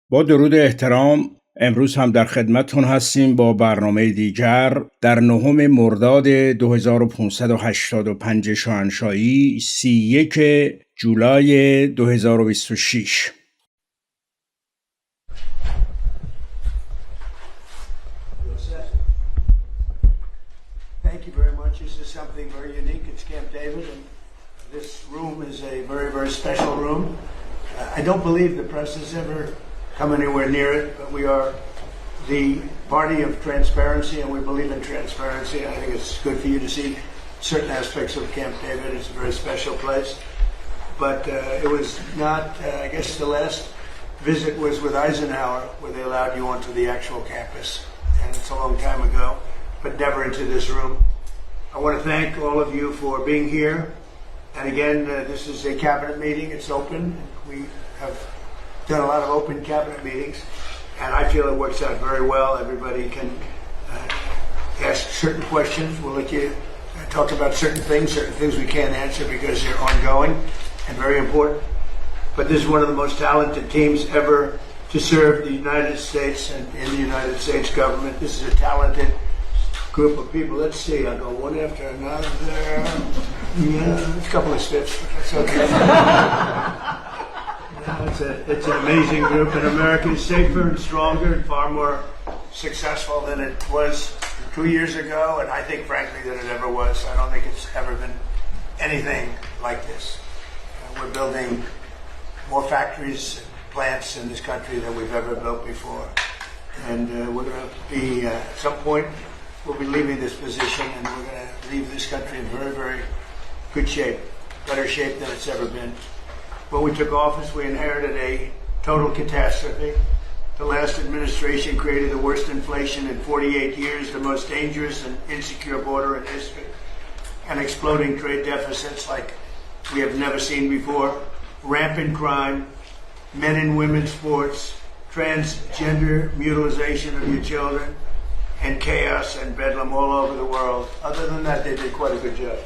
با درود احترام، امروز هم در خدمتتون هستیم با برنامه دیگر در 9 مرداد 2585 شاهنشاهی 31 جولای 2026. Thank you very much. This is something very unique. It's Camp David, and this room is a very, very special room. I don't believe the press has ever come anywhere near it, but we are the party of transparency, and we believe in transparency. I think it's good for you to see certain aspects of Camp David. It's a very special place. But it was not, I guess the last visit was with Eisenhower, where they allowed you onto the actual campus. And it's a long time ago, but never into this room. I want to thank all of you for being here. And again, this is a cabinet meeting. It's open. We have done a lot of open cabinet meetings, and I feel it works out very well. Everybody can ask certain questions. We'll let you talk about certain things we can't answer because they're ongoing and very important. But this is one of the most talented teams ever to serve the United States and in the United States government. This is a talented group of people. Let's see, I'll go one after another. Yeah, it's a couple of spiffs, but that's okay. It's an amazing group, and America is safer and stronger and far more successful than it was 2 years ago, and I think, frankly, that it ever was. I don't think it's ever been anything like this. We're building more factories and plants in this country than we've ever built before. And we're going to be, at some point, we'll be leaving this position, and we're going to leave this country in very, very good shape, better shape than it's ever been. When we took office, we inherited a total catastrophe. The last administration created the worst inflation in 48 years, the most dangerous and insecure border in history, and exploding trade deficits like we have never seen before, rampant crime, men and women's sports, transgender mutilization of your children, and chaos and bedlam all over the world. Other than that, they did quite a good job.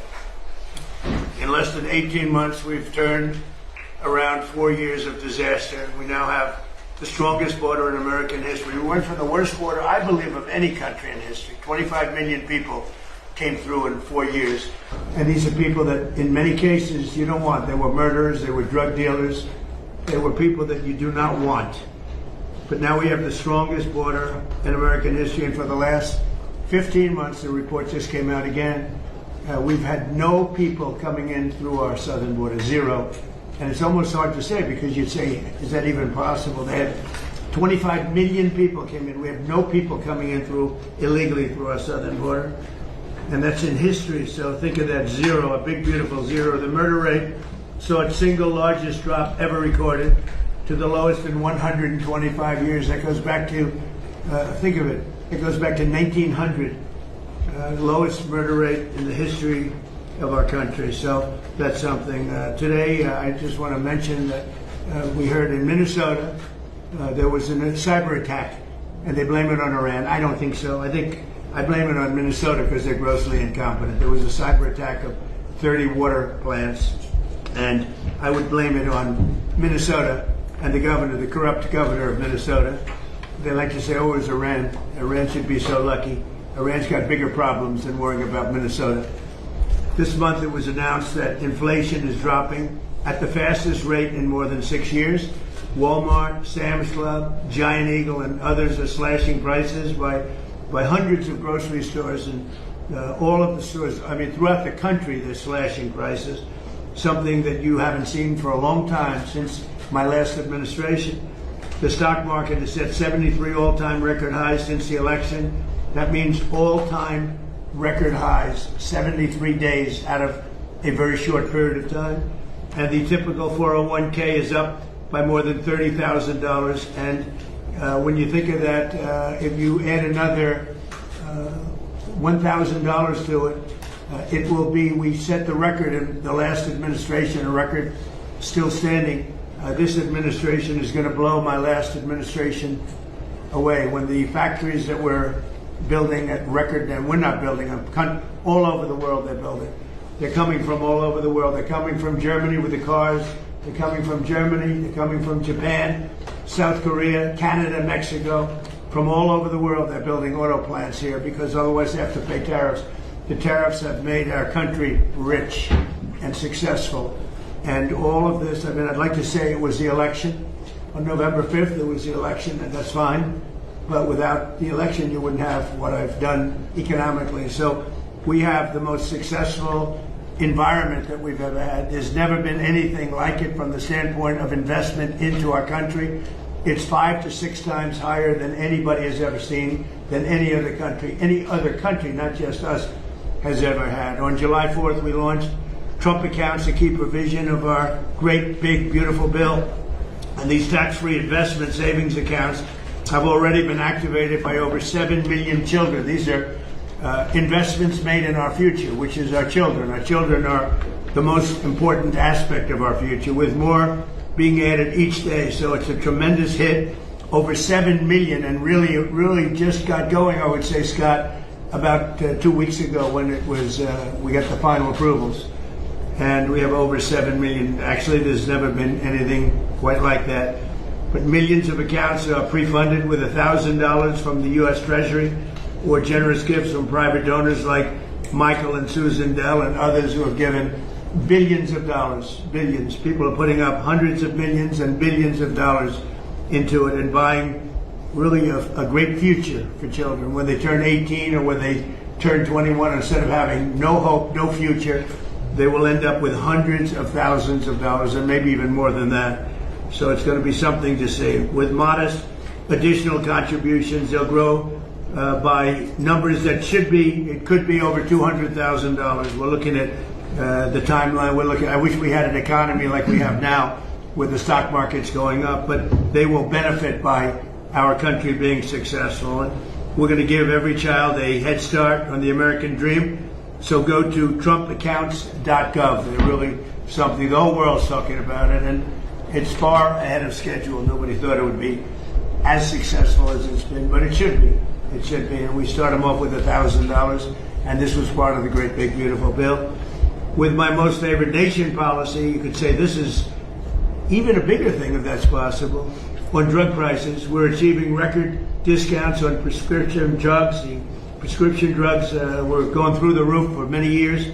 In less than 18 months, we've turned around 4 years of disaster. We now have the strongest border in American history. We went from the worst border, I believe, of any country in history. 25 million people came through in 4 years. And these are people that, in many cases, you don't want. They were murderers, they were drug dealers, they were people that you do not want. But now we have the strongest border in American history, and for the last 15 months, the report just came out again, we've had no people coming in through our southern border, zero. And it's almost hard to say, because you'd say, is that even possible? They had 25 million people came in. We have no people coming in through illegally through our southern border. And that's in history, so think of that zero, a big, beautiful zero. The murder rate saw its single largest drop ever recorded to the lowest in 125 years. That goes back to, think of it, it goes back to 1900. Lowest murder rate in the history of our country. So that's something. Today, I just want to mention that we heard in Minnesota there was a cyber attack, and they blame it on Iran. I don't think so. I blame it on Minnesota because they're grossly incompetent. There was a cyber attack of 30 water plants, and I would blame it on Minnesota and the governor, the corrupt governor of Minnesota. They like to say, oh, it was Iran. Iran should be so lucky. Iran's got bigger problems than worrying about Minnesota. This month it was announced that inflation is dropping at the fastest rate in more than 6 years. Walmart, Sam's Club, Giant Eagle, and others are slashing prices by hundreds of grocery stores, and all of the stores, I mean, throughout the country, they're slashing prices, something that you haven't seen for a long time since my last administration. The stock market has set 73 all-time record highs since the election. That means all-time record highs, 73 days out of a very short period of time. And the typical 401k is up by more than $30,000. And when you think of that, if you add another $1,000 to it, it will be, we set the record in the last administration, a record still standing. This administration is going to blow my last administration away. When the factories that we're building at record, and we're not building them, all over the world they're building. They're coming from all over the world. They're coming from Germany with the cars. They're coming from Germany. They're coming from Japan. South Korea, Canada, Mexico, from all over the world. They're building auto plants here because otherwise they have to pay tariffs. The tariffs have made our country rich and successful. And all of this, I mean, I'd like to say it was the election. On November 5th, it was the election, and that's fine. But without the election, you wouldn't have what I've done economically. So we have the most successful environment that we've ever had. There's never been anything like it from the standpoint of investment into our country. It's 5 to 6 times higher than anybody has ever seen, than any other country, not just us, has ever had. On July 4th, we launched Trump accounts, a key provision of our great, big, beautiful bill. And these tax-free investment savings accounts have already been activated by over 7 million children. These are investments made in our future, which is our children. Our children are the most important aspect of our future, with more being added each day. So it's a tremendous hit, over 7 million, and really, it really just got going, I would say, Scott, about 2 weeks ago when it was, we got the final approvals. And we have over 7 million. Actually, there's never been anything quite like that. But millions of accounts are pre-funded with $1,000 from the U.S. Treasury or generous gifts from private donors like Michael and Susan Dell and others who have given billions of dollars, billions. People are putting up hundreds of millions and billions of dollars into it and buying really a great future for children. When they turn 18 or when they turn 21, instead of having no hope, no future, they will end up with hundreds of thousands of dollars and maybe even more than that. So it's going to be something to see. With modest additional contributions, they'll grow by numbers that it could be over $200,000. We're looking at the timeline. I wish we had an economy like we have now with the stock markets going up, but they will benefit by our country being successful. And we're going to give every child a head start on the American dream. So go to trumpaccounts.gov. They're really something. The whole world's talking about it, and it's far ahead of schedule. Nobody thought it would be as successful as it's been, but it should be. It should be. And we start them off with $1,000, and this was part of the great, big, beautiful bill. With my most favored nation policy, you could say this is even a bigger thing, if that's possible. On drug prices, we're achieving record discounts on prescription drugs. The prescription drugs were going through the roof for many years,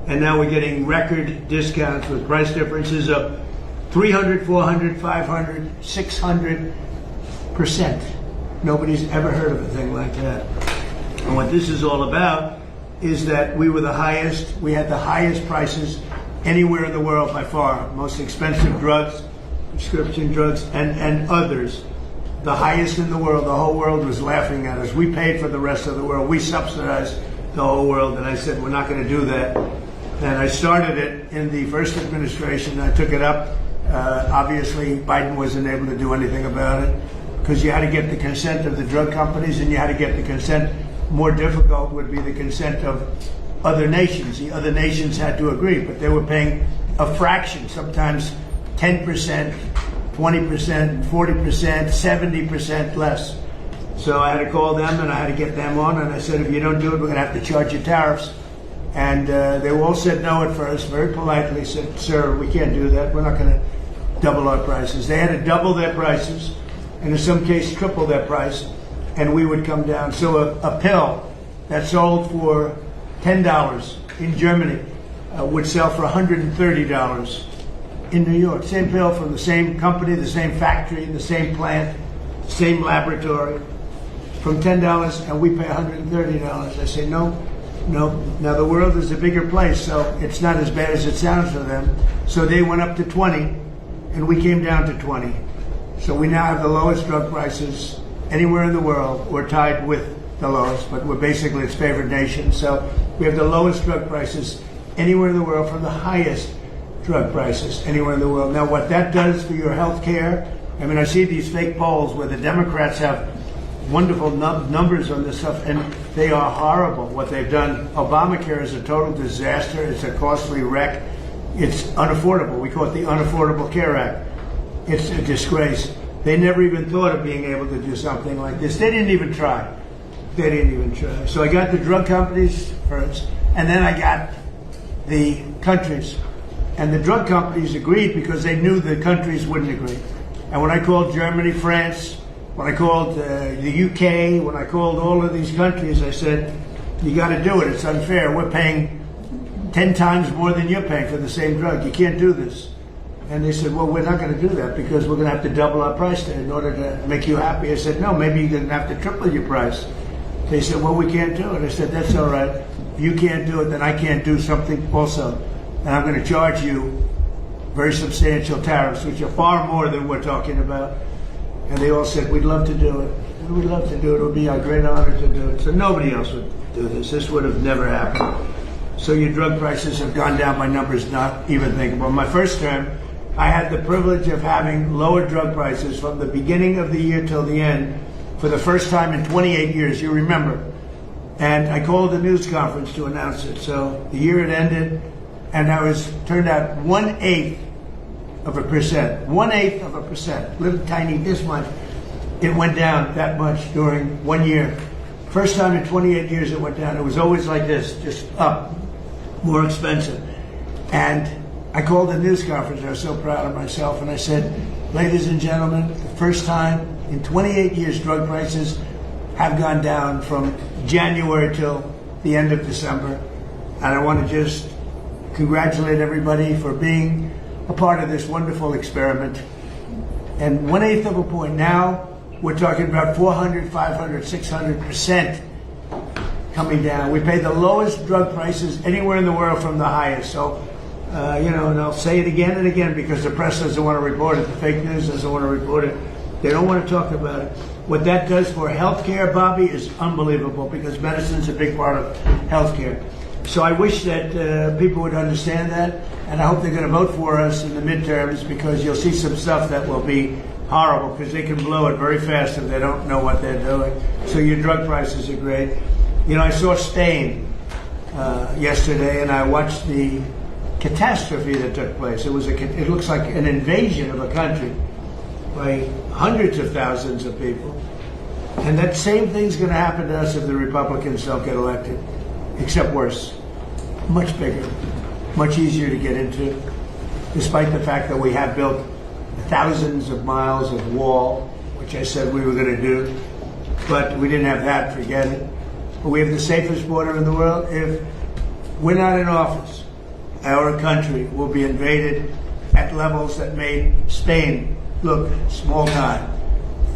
and now we're getting record discounts with price differences of 300, 400, 500, 600%. Nobody's ever heard of a thing like that. And what this is all about is that we had the highest prices anywhere in the world by far. Most expensive drugs, prescription drugs, and others. The highest in the world. The whole world was laughing at us. We paid for the rest of the world. We subsidized the whole world. And I said, we're not going to do that. And I started it in the first administration. I took it up. Obviously, Biden wasn't able to do anything about it because you had to get the consent of the drug companies, and you had to get the consent. More difficult would be the consent of other nations. The other nations had to agree, but they were paying a fraction, sometimes 10%, 20%, 40%, 70% less. So I had to call them and I had to get them on, and I said, if you don't do it, we're going to have to charge you tariffs. And they all said no at first, very politely said, sir, we can't do that. We're not going to double our prices. They had to double their prices, and in some cases triple their price, and we would come down. So a pill that sold for $10 in Germany would sell for $130 in New York. Same pill from the same company, the same factory, the same plant, same laboratory, from $10, and we pay $130. I say, no. Now the world is a bigger place, so it's not as bad as it sounds for them. So they went up to 20, and we came down to 20. So we now have the lowest drug prices anywhere in the world. We're tied with the lowest, but we're basically its favored nation. So we have the lowest drug prices anywhere in the world from the highest drug prices anywhere in the world. Now, what that does for your health care, I mean, I see these fake polls where the Democrats have wonderful numbers on this stuff, and they are horrible. What they've done, Obamacare is a total disaster. It's a costly wreck. It's unaffordable. We call it the Unaffordable Care Act. It's a disgrace. They never even thought of being able to do something like this. They didn't even try. They didn't even try. So I got the drug companies first, and then I got the countries. And the drug companies agreed because they knew the countries wouldn't agree. And when I called Germany, France, when I called the UK, when I called all of these countries, I said, you got to do it. It's unfair. We're paying 10 times more than you're paying for the same drug. You can't do this. And they said, well, we're not going to do that because we're going to have to double our price in order to make you happy. I said, no, maybe you're going to have to triple your price. They said, well, we can't do it. I said, that's all right. If you can't do it, then I can't do something also. And I'm going to charge you very substantial tariffs, which are far more than we're talking about. And they all said, we'd love to do it. We'd love to do it. It would be our great honor to do it. So nobody else would do this. This would have never happened. So your drug prices have gone down by numbers not even thinkable. My first term, I had the privilege of having lower drug prices from the beginning of the year till the end for the first time in 28 years, you remember. And I called a news conference to announce it. So the year had ended, and I was turned out 1/8 of a percent. 1/8 of a percent. Little tiny this much. It went down that much during 1 year. First time in 28 years it went down. It was always like this, just up, more expensive. And I called a news conference. I was so proud of myself. And I said, ladies and gentlemen, the first time in 28 years drug prices have gone down from January till the end of December. And I want to just congratulate everybody for being a part of this wonderful experiment. And 1/8 of a point. Now we're talking about 400, 500, 600% coming down. We pay the lowest drug prices anywhere in the world from the highest. So, and I'll say it again and again because the press doesn't want to report it. The fake news doesn't want to report it. They don't want to talk about it. What that does for healthcare, Bobby, is unbelievable because medicine's a big part of healthcare. So I wish that people would understand that, and I hope they're going to vote for us in the midterms because you'll see some stuff that will be horrible because they can blow it very fast if they don't know what they're doing. So your drug prices are great. I saw Spain yesterday, and I watched the catastrophe that took place. It looks like an invasion of a country by hundreds of thousands of people. And that same thing's going to happen to us if the Republicans don't get elected, except worse. Much bigger, much easier to get into, despite the fact that we have built thousands of miles of wall, which I said we were going to do, but we didn't have that, forget it. But we have the safest border in the world. If we're not in office, our country will be invaded at levels that made Spain look small time.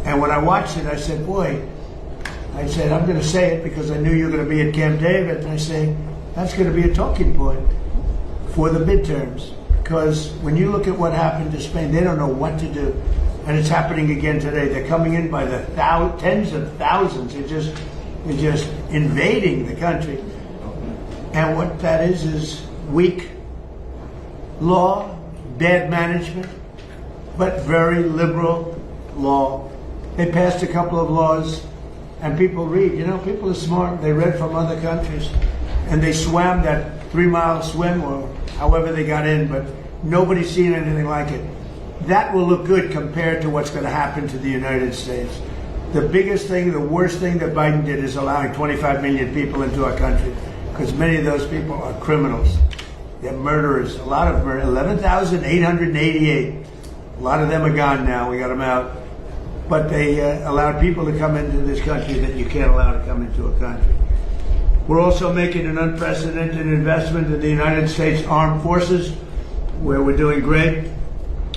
And when I watched it, I said, I'm going to say it because I knew you were going to be at Camp David, and I say, that's going to be a talking point for the midterms. Because when you look at what happened to Spain, they don't know what to do. And it's happening again today. They're coming in by the tens of thousands. They're just invading the country. And what that is weak law, bad management, but very liberal law. They passed a couple of laws, and people read. People are smart. They read from other countries. And they swam that 3-mile swim or however they got in, but nobody's seen anything like it. That will look good compared to what's going to happen to the United States. The biggest thing, the worst thing that Biden did is allowing 25 million people into our country, because many of those people are criminals. They're murderers. A lot of them, 11,888. A lot of them are gone now. We got them out. But they allowed people to come into this country that you can't allow to come into a country. We're also making an unprecedented investment in the United States Armed Forces, where we're doing great.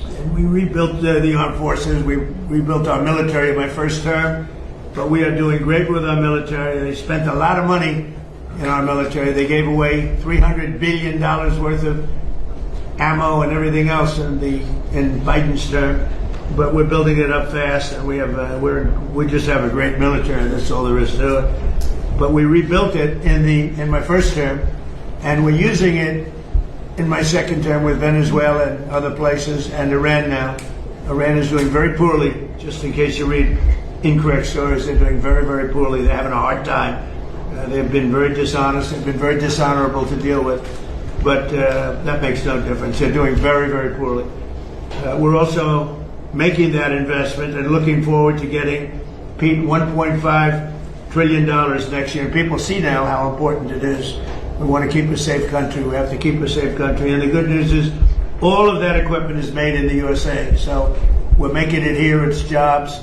And we rebuilt the armed forces. We rebuilt our military in my first term, but we are doing great with our military. They spent a lot of money in our military. They gave away $300 billion worth of ammo and everything else in Biden's term. But we're building it up fast, and we just have a great military. That's all there is to it. But we rebuilt it in my first term, and we're using it in my second term with Venezuela and other places, and Iran now. Iran is doing very poorly. Just in case you read incorrect stories, they're doing very, very poorly. They're having a hard time. They've been very dishonest. They've been very dishonorable to deal with. But that makes no difference. They're doing very, very poorly. We're also making that investment and looking forward to getting $1.5 trillion next year. People see now how important it is. We want to keep a safe country. We have to keep a safe country. And the good news is all of that equipment is made in the USA. So We're making it here. It's jobs.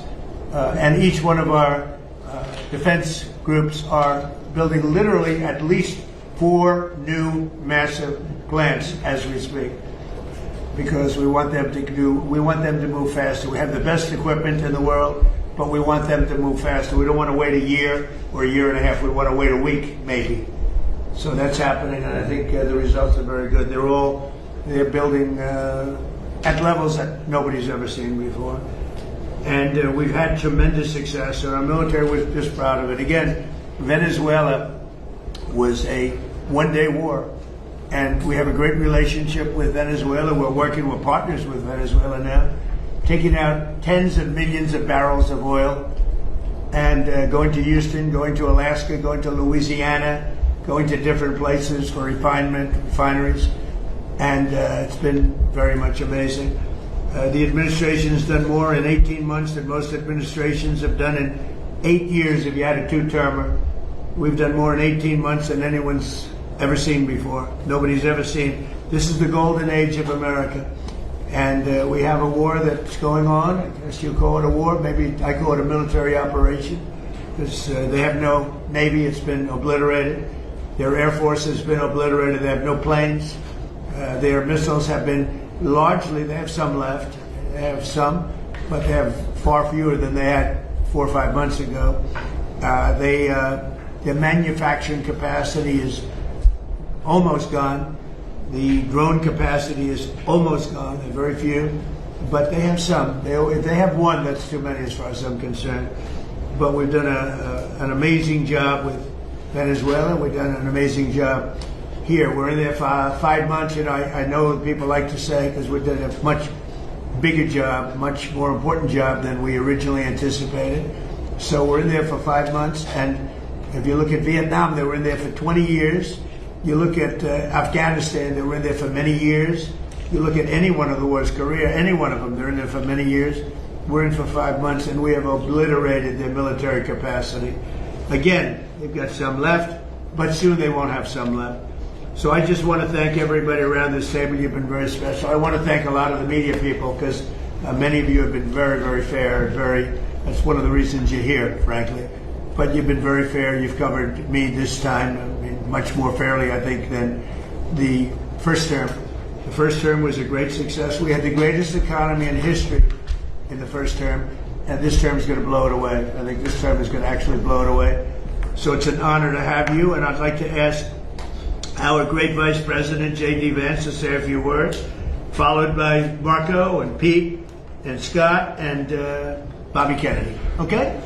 And each one of our defense groups are building literally at least 4 new massive plants as we speak, because we want them to move faster. We have the best equipment in the world, but we want them to move faster. We don't want to wait a year or a year and a half. We want to wait a week, maybe. So that's happening, and I think the results are very good. They're building at levels that nobody's ever seen before. And we've had tremendous success, and our military was just proud of it. Again, Venezuela was a one-day war, and we have a great relationship with Venezuela. We're partners with Venezuela now, taking out tens of millions of barrels of oil, and going to Houston, going to Alaska, going to Louisiana, going to different places for refineries, and it's been very much amazing. The administration has done more in 18 months than most administrations have done in 8 years if you had a two-termer. We've done more in 18 months than anyone's ever seen before. Nobody's ever seen. This is the golden age of America. And we have a war that's going on. I guess you call it a war. Maybe I call it a military operation, because they have no Navy. It's been obliterated. Their Air Force has been obliterated. They have no planes. Their missiles have been largely, they have some left. They have some, but they have far fewer than they had 4 or 5 months ago. Their manufacturing capacity is almost gone. The drone capacity is almost gone. There are very few, but they have some. If they have one, that's too many as far as I'm concerned. But we've done an amazing job with Venezuela. We've done an amazing job here. We're in there for 5 months. I know people like to say, because we've done a much bigger job, much more important job than we originally anticipated. So we're in there for 5 months. And if you look at Vietnam, they were in there for 20 years. You look at Afghanistan, they were in there for many years. You look at any one of the wars, Korea, any one of them, they're in there for many years. We're in for 5 months, and we have obliterated their military capacity. Again, they've got some left, but soon they won't have some left. So I just want to thank everybody around this table. You've been very special. I want to thank a lot of the media people, because many of you have been very, very fair. That's one of the reasons you're here, frankly. But you've been very fair. You've covered me this time, much more fairly, I think, than the first term. The first term was a great success. We had the greatest economy in history in the first term, and this term is going to blow it away. I think this term is going to actually blow it away. So it's an honor to have you, and I'd like to ask our great Vice President, J.D. Vance, to say a few words, followed by Marco and Pete and Scott and Bobby Kennedy. Okay?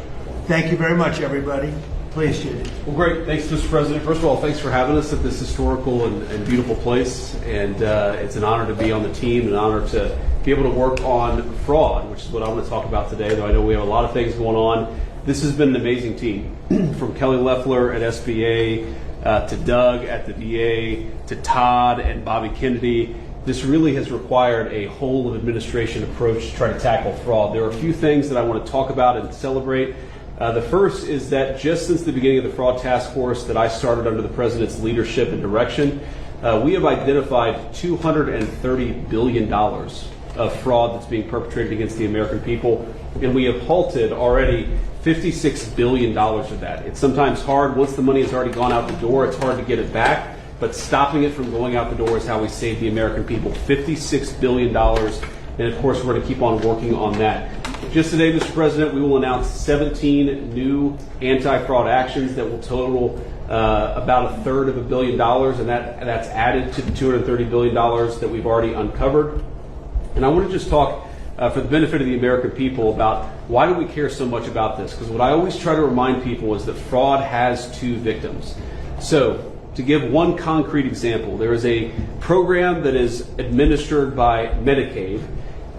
Thank you very much, everybody. Please, J.D. Well, great. Thanks, Mr. President. First of all, thanks for having us at this historical and beautiful place. And it's an honor to be on the team, an honor to be able to work on fraud, which is what I want to talk about today, though I know we have a lot of things going on. This has been an amazing team, from Kelly Loeffler at SBA, to Doug at the VA, to Todd and Bobby Kennedy. This really has required a whole of administration approach to try to tackle fraud. There are a few things that I want to talk about and celebrate. The first is that just since the beginning of the fraud task force that I started under the President's leadership and direction, we have identified $230 billion of fraud that's being perpetrated against the American people, and we have halted already $56 billion of that. It's sometimes hard. Once the money has already gone out the door, it's hard to get it back, but stopping it from going out the door is how we save the American people. $56 billion, and of course we're going to keep on working on that. Just today, Mr. President, we will announce 17 new anti-fraud actions that will total about $1/3 billion, and that's added to the $230 billion that we've already uncovered. And I want to just talk for the benefit of the American people about why do we care so much about this? Because what I always try to remind people is that fraud has two victims. So to give one concrete example, there is a program that is administered by Medicaid,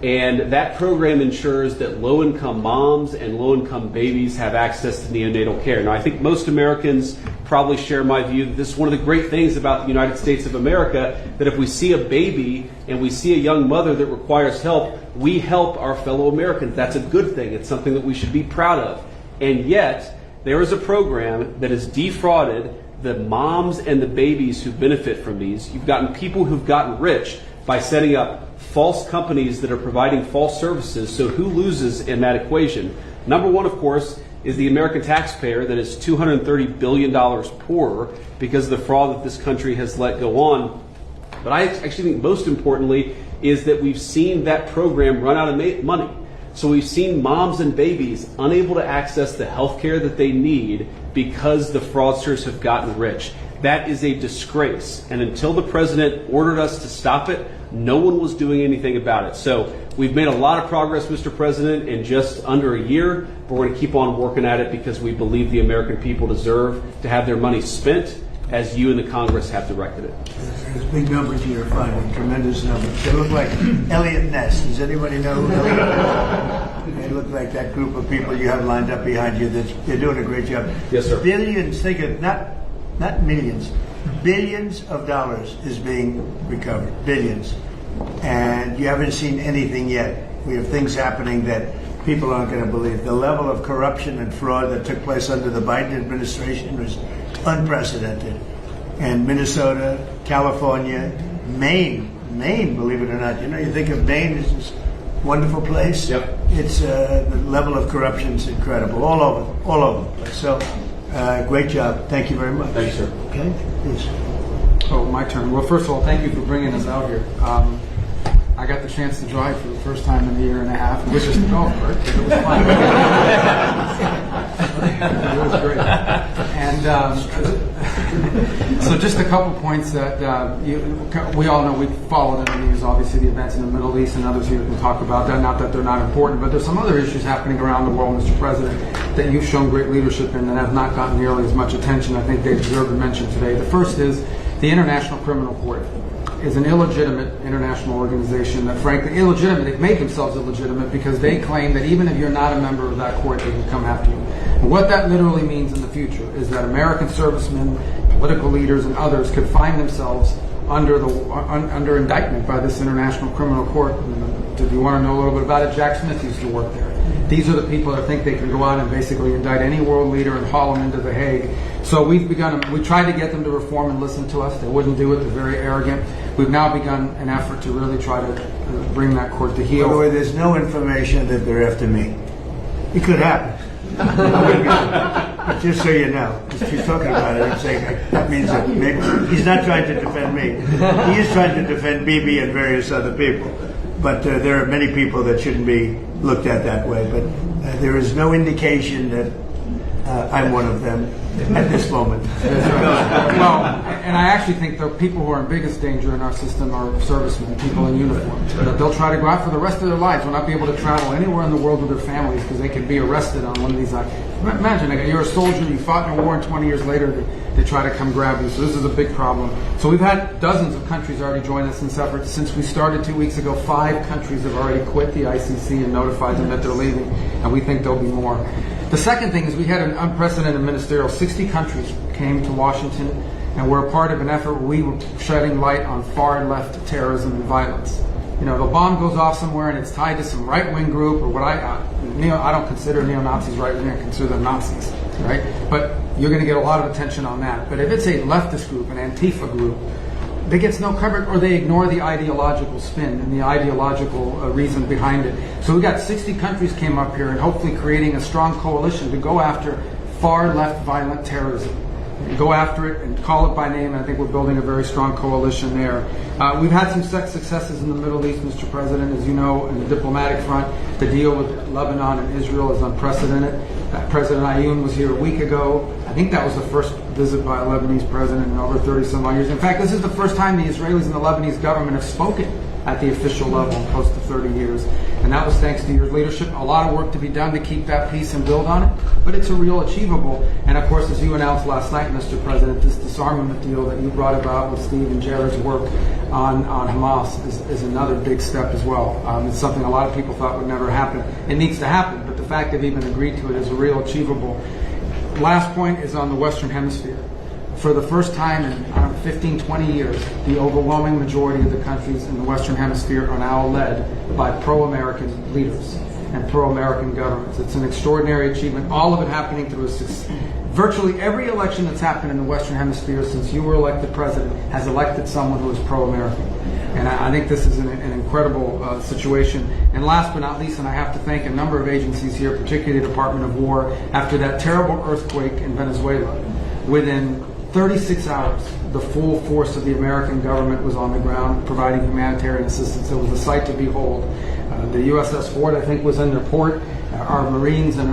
and that program ensures that low-income moms and low-income babies have access to neonatal care. Now, I think most Americans probably share my view that this is one of the great things about the United States of America, that if we see a baby and we see a young mother that requires help, we help our fellow Americans. That's a good thing. It's something that we should be proud of. And yet, there is a program that has defrauded the moms and the babies who benefit from these. You've gotten people who've gotten rich by setting up false companies that are providing false services. So who loses in that equation? Number one, of course, is the American taxpayer that is $230 billion poorer because of the fraud that this country has let go on. But I actually think most importantly is that we've seen that program run out of money. So we've seen moms and babies unable to access the health care that they need because the fraudsters have gotten rich. That is a disgrace. And until the president ordered us to stop it, no one was doing anything about it. So we've made a lot of progress, Mr. President, in just under a year, but we're going to keep on working at it because we believe the American people deserve to have their money spent as you and the Congress have directed it. There's big numbers you're finding, tremendous numbers. They look like Elliot Ness. Does anybody know who Elliot Ness? They look like that group of people you have lined up behind you. They're doing a great job. Yes, sir. Billions, think of, not millions, billions of dollars is being recovered. Billions. And you haven't seen anything yet. We have things happening that people aren't going to believe. The level of corruption and fraud that took place under the Biden administration was unprecedented. And Minnesota, California, Maine, believe it or not. You know, you think of Maine as this wonderful place. Yep. It's the level of corruption is incredible, all over the place. So, great job. Thank you very much. Thank you, sir. Okay, please. Oh, my turn. Well, first of all, thank you for bringing us out here. I got the chance to drive for the first time in a year and a half, which is golf, right? It was fun. It was great. And so just a couple points that we all know. We've followed in the news, obviously, the events in the Middle East, and others here can talk about that. Not that they're not important, but there's some other issues happening around the world, Mr. President, that you've shown great leadership in that have not gotten nearly as much attention. I think they deserve to mention today. The first is the International Criminal Court is an illegitimate international organization that, frankly, they make themselves illegitimate because they claim that even if you're not a member of that court, they can come after you. And what that literally means in the future is that American servicemen, political leaders, and others could find themselves under indictment by this International Criminal Court. If you want to know a little bit about it, Jack Smith used to work there. These are the people that think they can go out and basically indict any world leader and haul them into The Hague. So we tried to get them to reform and listen to us. They wouldn't do it. They're very arrogant. We've now begun an effort to really try to bring that court to heel. By the way, there's no information that they're after me. It could happen. Just so you know, she's talking about it. I'm saying that means that maybe he's not trying to defend me. He is trying to defend Bibi and various other people. But there are many people that shouldn't be looked at that way. But there is no indication that I'm one of them at this moment. Well, and I actually think the people who are in biggest danger in our system are servicemen, people in uniform. They'll try to go out for the rest of their lives. Will not be able to travel anywhere in the world with their families because they can be arrested on one of these. Imagine, you're a soldier, you fought in a war, and 20 years later they try to come grab you. So this is a big problem. So we've had dozens of countries already join us in this effort. Since we started 2 weeks ago, 5 countries have already quit the ICC and notified them that they're leaving, and we think there'll be more. The second thing is we had an unprecedented ministerial. 60 countries came to Washington, and we're a part of an effort where we were shedding light on far-left terrorism and violence. You know, the bomb goes off somewhere and it's tied to some right-wing group, or what I don't consider neo-Nazis right-wing, I consider them Nazis, right? But you're going to get a lot of attention on that. But if it's a leftist group, an Antifa group, that gets no coverage, or they ignore the ideological spin and the ideological reason behind it. So we got 60 countries came up here and hopefully creating a strong coalition to go after far-left violent terrorism. Go after it and call it by name. I think we're building a very strong coalition there. We've had some successes in the Middle East, Mr. President. As you know, in the diplomatic front, the deal with Lebanon and Israel is unprecedented. President Ayoun was here a week ago. I think that was the first visit by a Lebanese president in over 30-some-odd years. In fact, this is the first time the Israelis and the Lebanese government have spoken at the official level in close to 30 years. And that was thanks to your leadership. A lot of work to be done to keep that peace and build on it, but it's a real achievable. And of course, as you announced last night, Mr. President, this disarmament deal that you brought about with Steve and Jared's work on Hamas is another big step as well. It's something a lot of people thought would never happen. It needs to happen, but the fact they've even agreed to it is a real achievable. Last point is on the Western Hemisphere. For the first time in 15, 20 years, the overwhelming majority of the countries in the Western Hemisphere are now led by pro-American leaders and pro-American governments. It's an extraordinary achievement. All of it happening through virtually every election that's happened in the Western Hemisphere since you were elected president has elected someone who is pro-American. And I think this is an incredible situation. And last but not least, and I have to thank a number of agencies here, particularly the Department of War, after that terrible earthquake in Venezuela, within 36 hours, the full force of the American government was on the ground providing humanitarian assistance. It was a sight to behold. The USS Ford, I think, was in their port. Our Marines and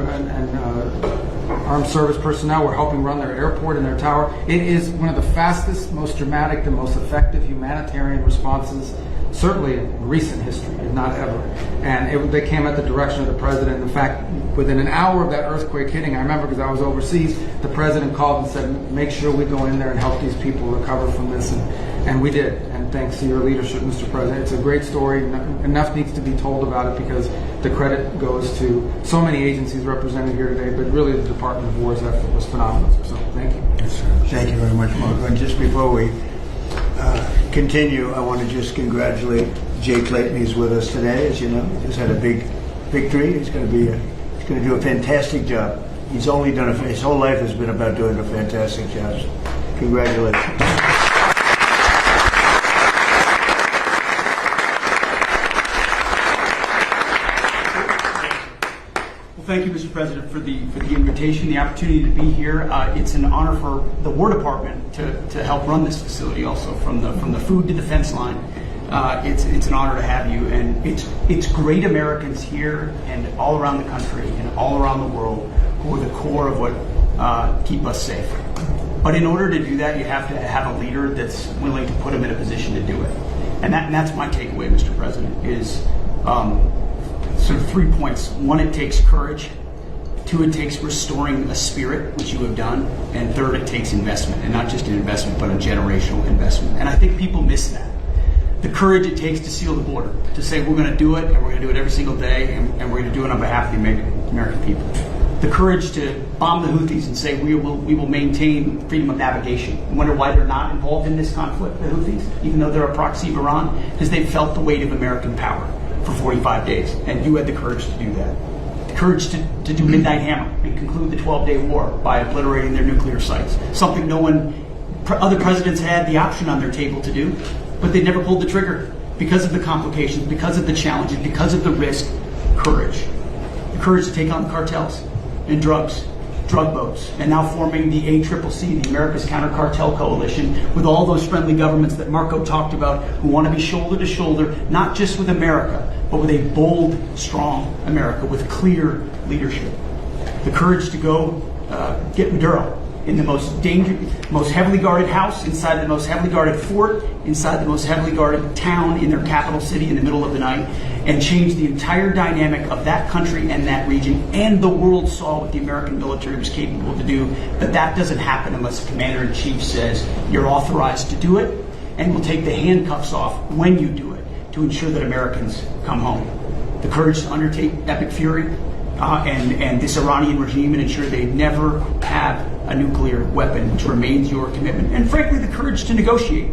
armed service personnel were helping run their airport and their tower. It is one of the fastest, most dramatic, and most effective humanitarian responses, certainly in recent history, if not ever. And they came at the direction of the president. In fact, within an hour of that earthquake hitting, I remember because I was overseas, the president called and said, make sure we go in there and help these people recover from this. And we did. And thanks to your leadership, Mr. President. It's a great story. Enough needs to be told about it because the credit goes to so many agencies represented here today, but really the Department of War's effort was phenomenal. So thank you. Yes, thank you very much, Mark. And just before we continue, I want to just congratulate Jay Clayton. He's with us today. As you know, he just had a big victory. He's going to do a fantastic job. He's only done his whole life has been about doing a fantastic job. So congratulations. Thank you, Mr. President, for the invitation, the opportunity to be here. It's an honor for the War Department to help run this facility. Also, from the food to the fence line, it's an honor to have you. And it's great Americans here and all around the country and all around the world who are the core of what keep us safe. But in order to do that, you have to have a leader that's willing to put them in a position to do it. And that's my takeaway, Mr. President, is. Sort of 3 points. One, it takes courage. 2, it takes restoring a spirit, which you have done. And 3rd, it takes investment, and not just an investment, but a generational investment. And I think people miss that. The courage it takes to seal the border, to say we're going to do it, and we're going to do it every single day, and we're going to do it on behalf of the American people. The courage to bomb the Houthis and say we will maintain freedom of navigation. I wonder why they're not involved in this conflict, the Houthis, even though they're a proxy of Iran, because they've felt the weight of American power for 45 days, and you had the courage to do that. The courage to do Midnight Hammer and conclude the 12-day war by obliterating their nuclear sites. Something other presidents had the option on their table to do, but they never pulled the trigger because of the complications, because of the challenges, because of the risk. Courage. The courage to take on the cartels and drug boats, and now forming the ACCC, the America's Counter Cartel Coalition, with all those friendly governments that Marco talked about who want to be shoulder to shoulder, not just with America, but with a bold, strong America with clear leadership. The courage to go get Maduro in the most heavily guarded house, inside the most heavily guarded fort, inside the most heavily guarded town in their capital city in the middle of the night, and change the entire dynamic of that country and that region. And the world saw what the American military was capable to do, but that doesn't happen unless the commander-in-chief says you're authorized to do it, and will take the handcuffs off when you do it to ensure that Americans come home. The courage to undertake epic fury and this Iranian regime and ensure they never have a nuclear weapon, which remains your commitment. And frankly, the courage to negotiate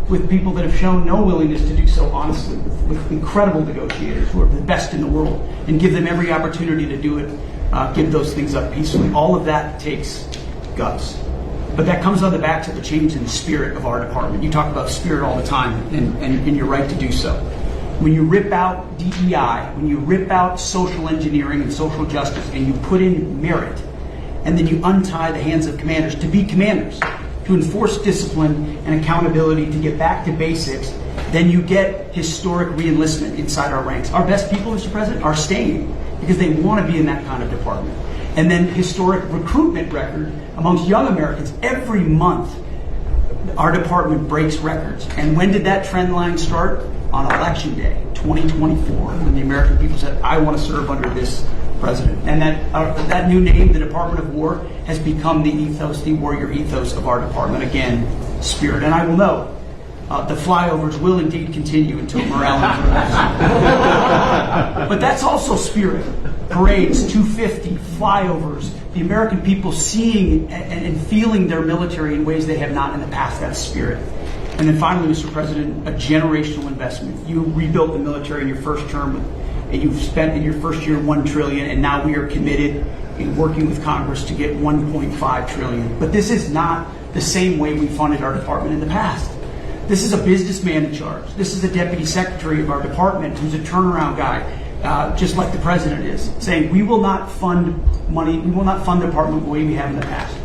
with people that have shown no willingness to do so honestly, with incredible negotiators who are the best in the world, and give them every opportunity to do it, give those things up peacefully. All of that takes guts. But that comes on the backs of the change in the spirit of our department. You talk about spirit all the time, and you're right to do so. When you rip out DEI, when you rip out social engineering and social justice, and you put in merit, and then you untie the hands of commanders to be commanders, to enforce discipline and accountability, to get back to basics, then you get historic re-enlistment inside our ranks. Our best people, Mr. President, are staying because they want to be in that kind of department. And then historic recruitment record amongst young Americans. Every month, our department breaks records. And when did that trend line start? On Election Day, 2024, when the American people said, I want to serve under this president. And that new name, the Department of War, has become the ethos, the warrior ethos of our department. Again, spirit. And I will note, the flyovers will indeed continue until morale improves. But that's also spirit. Parades, 250, flyovers, the American people seeing and feeling their military in ways they have not in the past. That's spirit. And then finally, Mr. President, a generational investment. You rebuilt the military in your first term, and you've spent in your first year $1 trillion, and now we are committed in working with Congress to get $1.5 trillion. But this is not the same way we funded our department in the past. This is a businessman in charge. This is the deputy secretary of our department who's a turnaround guy, just like the president is, saying we will not fund money, we will not fund the department the way we have in the past.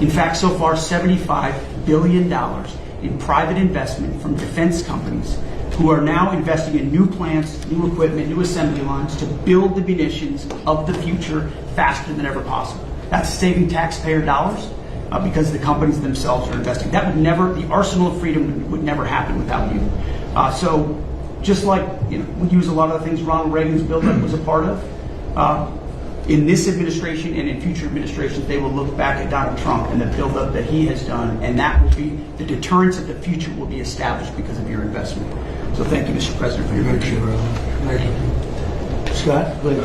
In fact, so far, $75 billion in private investment from defense companies who are now investing in new plants, new equipment, new assembly lines to build the munitions of the future faster than ever possible. That's saving taxpayer dollars because the companies themselves are investing. That would never, the arsenal of freedom would never happen without you. So just like, you know, we use a lot of the things Ronald Reagan's buildup was a part of, in this administration and in future administrations, they will look back at Donald Trump and the buildup that he has done, and that will be, the deterrence of the future will be established because of your investment. So thank you, Mr. President, for your leadership. Thank you. Scott, please.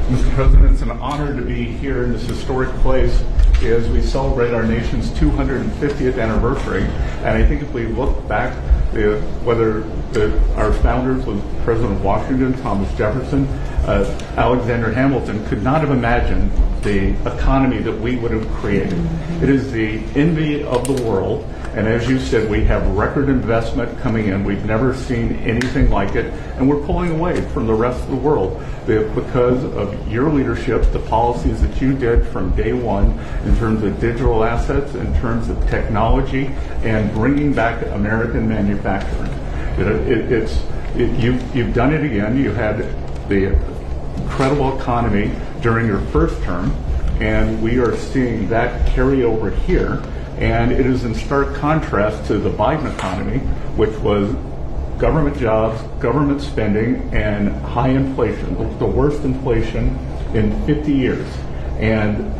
Mr. President, it's an honor to be here in this historic place as we celebrate our nation's 250th anniversary. And I think if we look back, whether our founders was President Washington, Thomas Jefferson, Alexander Hamilton, could not have imagined the economy that we would have created. It is the envy of the world. And as you said, we have record investment coming in. We've never seen anything like it. And we're pulling away from the rest of the world because of your leadership, the policies that you did from day one in terms of digital assets, in terms of technology, and bringing back American manufacturing. You've done it again. You had the incredible economy during your first term, and we are seeing that carry over here. And it is in stark contrast to the Biden economy, which was government jobs, government spending, and high inflation, the worst inflation in 50 years. And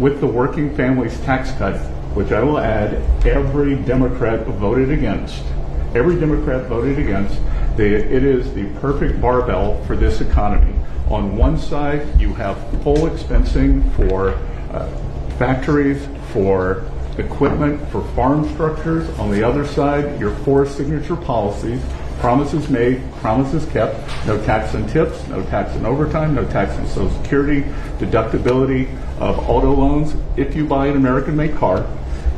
with the working families tax cut, which I will add, every Democrat voted against. Every Democrat voted against. It is the perfect barbell for this economy. On one side, you have full expensing for factories, for equipment, for farm structures. On the other side, your four signature policies, promises made, promises kept, no tax on tips, no tax on overtime, no tax on Social Security, deductibility of auto loans if you buy an American-made car.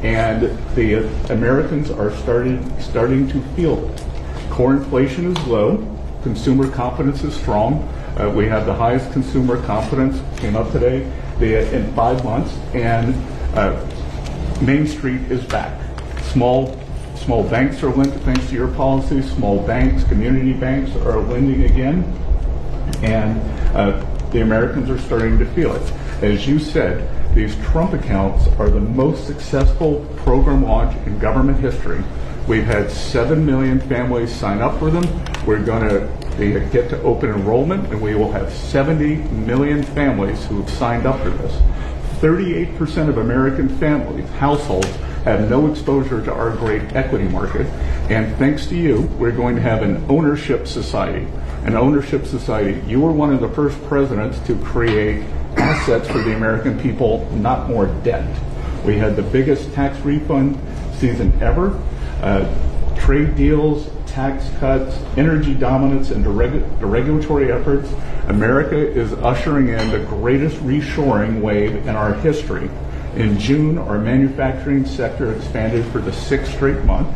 And the Americans are starting to feel it. Core inflation is low, consumer confidence is strong. We have the highest consumer confidence, came up today, in 5 months, and Main Street is back. Small banks are lending, thanks to your policy. Small banks, community banks are lending again, and the Americans are starting to feel it. As you said, these Trump accounts are the most successful program launch in government history. We've had 7 million families sign up for them. We're going to get to open enrollment, and we will have 70 million families who have signed up for this. 38% of American families, households, have no exposure to our great equity market. And thanks to you, we're going to have an ownership society. An ownership society. You were one of the first presidents to create assets for the American people, not more debt. We had the biggest tax refund season ever. Trade deals, tax cuts, energy dominance, and the regulatory efforts. America is ushering in the greatest reshoring wave in our history. In June, our manufacturing sector expanded for the 6th straight month.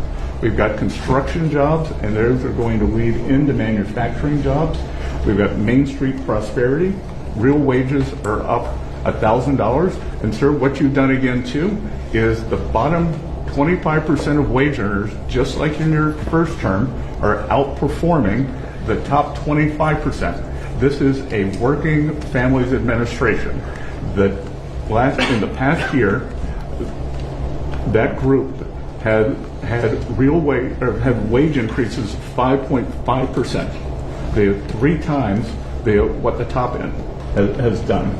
We've got construction jobs, and those are going to lead into manufacturing jobs. We've got Main Street prosperity. Real wages are up $1,000. And sir, what you've done again too is the bottom 25% of wage earners, just like in your first term, are outperforming the top 25%. This is a working families administration. In the past year, that group had wage increases of 5.5%. They have 3 times what the top end has done.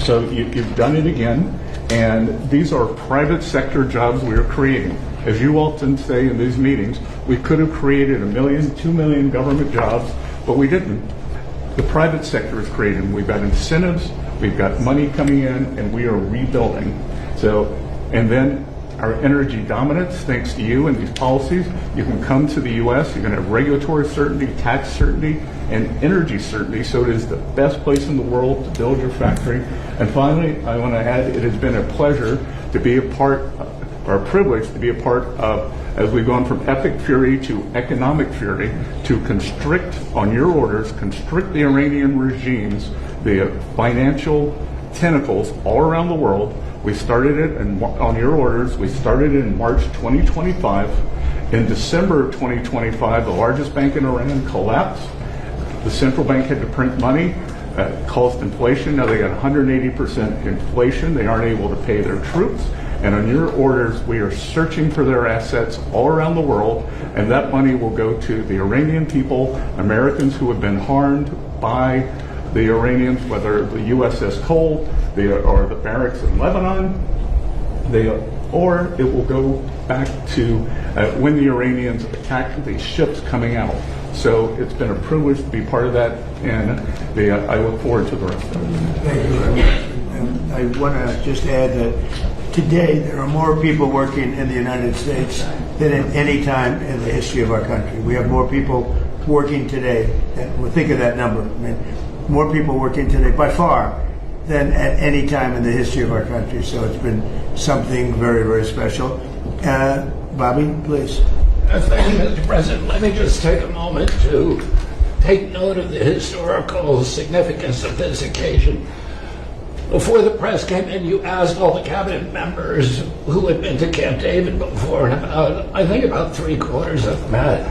So you've done it again. And these are private sector jobs we are creating. As you often say in these meetings, we could have created 1 million, 2 million government jobs, but we didn't. The private sector is creating. We've got incentives, we've got money coming in, and we are rebuilding. And then our energy dominance, thanks to you and these policies, you can come to the U.S., you're going to have regulatory certainty, tax certainty, and energy certainty, so it is the best place in the world to build your factory. And finally, I want to add, it has been a pleasure to be a part are privileged to be a part of, as we've gone from epic fury to economic fury, to constrict on your orders, constrict the Iranian regime's the financial tentacles all around the world. We started it on your orders. We started it in March 2025. In December of 2025, the largest bank in Iran collapsed. The central bank had to print money, caused inflation. Now they got 180% inflation. They aren't able to pay their troops. And on your orders, we are searching for their assets all around the world, and that money will go to the Iranian people, Americans who have been harmed by the Iranians, whether the USS Cole or the barracks in Lebanon, or it will go back to when the Iranians attacked the ships coming out. So it's been a privilege to be part of that, and I look forward to the rest of it. Thank you very much. And I want to just add that today there are more people working in the United States than at any time in the history of our country. We have more people working today, and we'll think of that number. I mean, more people working today by far than at any time in the history of our country. So it's been something very, very special. Bobby, please. Thank you, Mr. President. Let me just take a moment to take note of the historical significance of this occasion. Before the press came in, you asked all the cabinet members who had been to Camp David before, and I think about 3/4 of them had.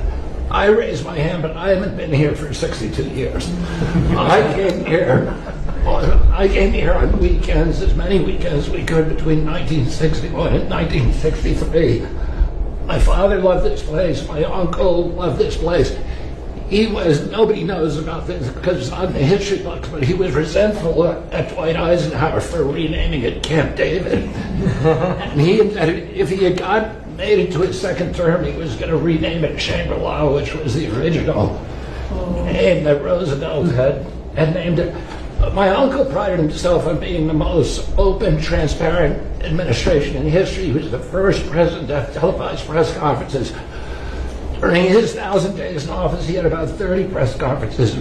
I raised my hand, but I haven't been here for 62 years. I came here on weekends, as many weekends as we could between 1961 and 1963. My father loved this place. My uncle loved this place. He was, nobody knows about this because it's on the history books, but he was resentful at Dwight Eisenhower for renaming it Camp David. And he admitted if he had made it to his second term, he was going to rename it Shangri-La, which was the original name that Roosevelt had named it. My uncle prided himself on being the most open, transparent administration in history. He was the first president to have televised press conferences. During his 1,000 days in office, he had about 30 press conferences.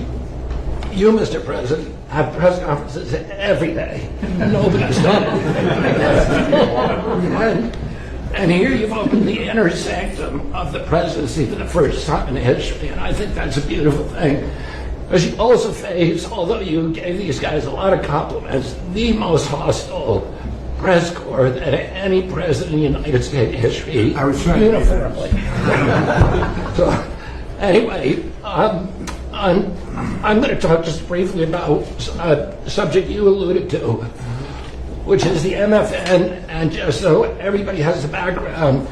You, Mr. President, have press conferences every day. Nobody's done anything like that. And here you've opened the inner sanctum of the presidency for the first time in history, and I think that's a beautiful thing. Because you also face, although you gave these guys a lot of compliments, the most hostile press corps that any president in United States history uniformly. So, anyway, I'm going to talk just briefly about a subject you alluded to, which is the MFN, and just so everybody has the background,